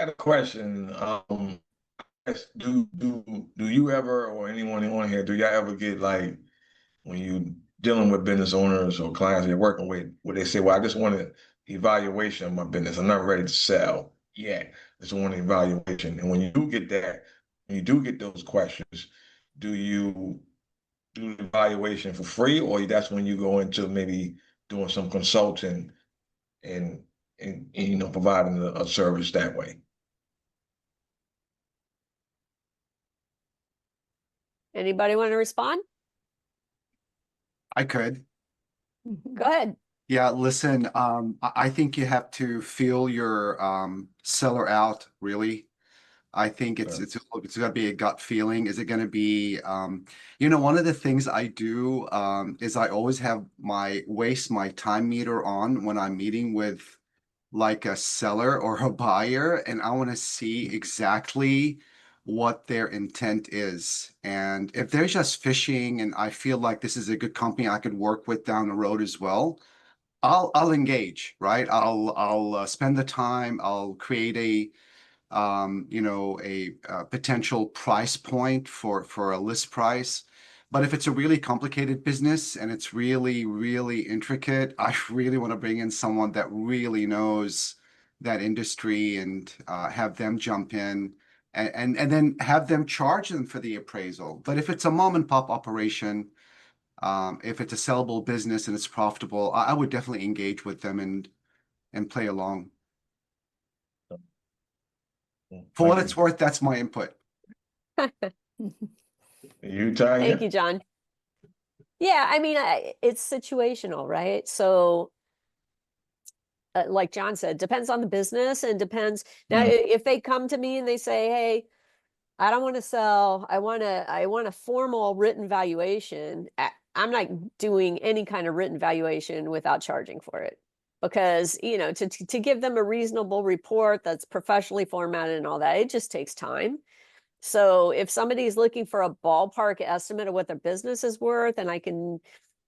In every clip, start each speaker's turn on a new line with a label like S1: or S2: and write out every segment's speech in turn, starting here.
S1: got a question. Do you ever, or anyone on here, do y'all ever get like when you dealing with business owners or clients you're working with, where they say, "Well, I just want an evaluation of my business. I'm not ready to sell yet. I just want an evaluation." And when you do get that, when you do get those questions, do you do the evaluation for free, or that's when you go into maybe doing some consulting and providing a service that way?
S2: Anybody want to respond?
S3: I could.
S2: Go ahead.
S3: Yeah, listen, I think you have to feel your seller out, really. I think it's going to be a gut feeling. Is it going to be, one of the things I do is I always waste my time meter on when I'm meeting with like a seller or a buyer, and I want to see exactly what their intent is. And if they're just fishing and I feel like this is a good company I could work with down the road as well, I'll engage, right? I'll spend the time. I'll create a potential price point for a list price. But if it's a really complicated business and it's really, really intricate, I really want to bring in someone that really knows that industry and have them jump in and then have them charge them for the appraisal. But if it's a mom and pop operation, if it's a sellable business and it's profitable, I would definitely engage with them and play along. For what it's worth, that's my input.
S1: You, Tanya?
S2: Thank you, John. Yeah, I mean, it's situational, right? So, like John said, depends on the business and depends. Now, if they come to me and they say, "Hey, I don't want to sell. I want a formal written valuation," I'm not doing any kind of written valuation without charging for it. Because, to give them a reasonable report that's professionally formatted and all that, it just takes time. So if somebody's looking for a ballpark estimate of what their business is worth, and I can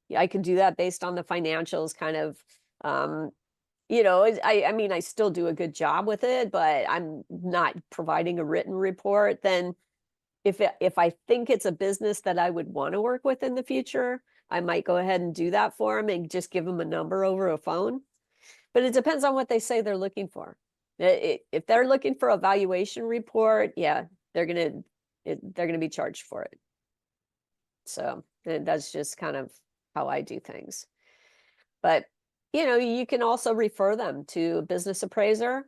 S2: do that based on the financials, kind of, I mean, I still do a good job with it, but I'm not providing a written report. Then if I think it's a business that I would want to work with in the future, I might go ahead and do that for them and just give them a number over a phone. But it depends on what they say they're looking for. If they're looking for a valuation report, yeah, they're gonna be charged for it. So that's just kind of how I do things. But you can also refer them to a business appraiser.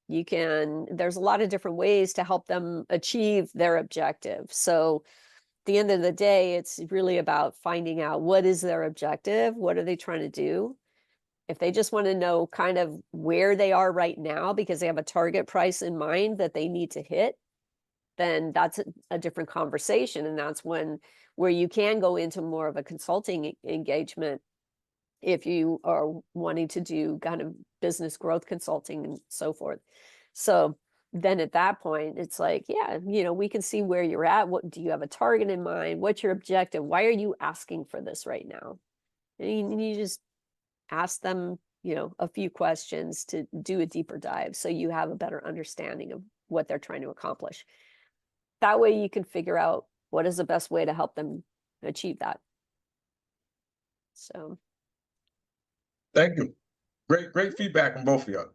S2: There's a lot of different ways to help them achieve their objective. So at the end of the day, it's really about finding out what is their objective, what are they trying to do. If they just want to know kind of where they are right now because they have a target price in mind that they need to hit, then that's a different conversation. And that's where you can go into more of a consulting engagement if you are wanting to do kind of business growth consulting and so forth. So then at that point, it's like, yeah, we can see where you're at. What do you have a target in mind? What's your objective? Why are you asking for this right now? And you just ask them, a few questions to do a deeper dive so you have a better understanding of what they're trying to accomplish. That way you can figure out what is the best way to help them achieve that. So.
S1: Thank you. Great feedback from both of y'all.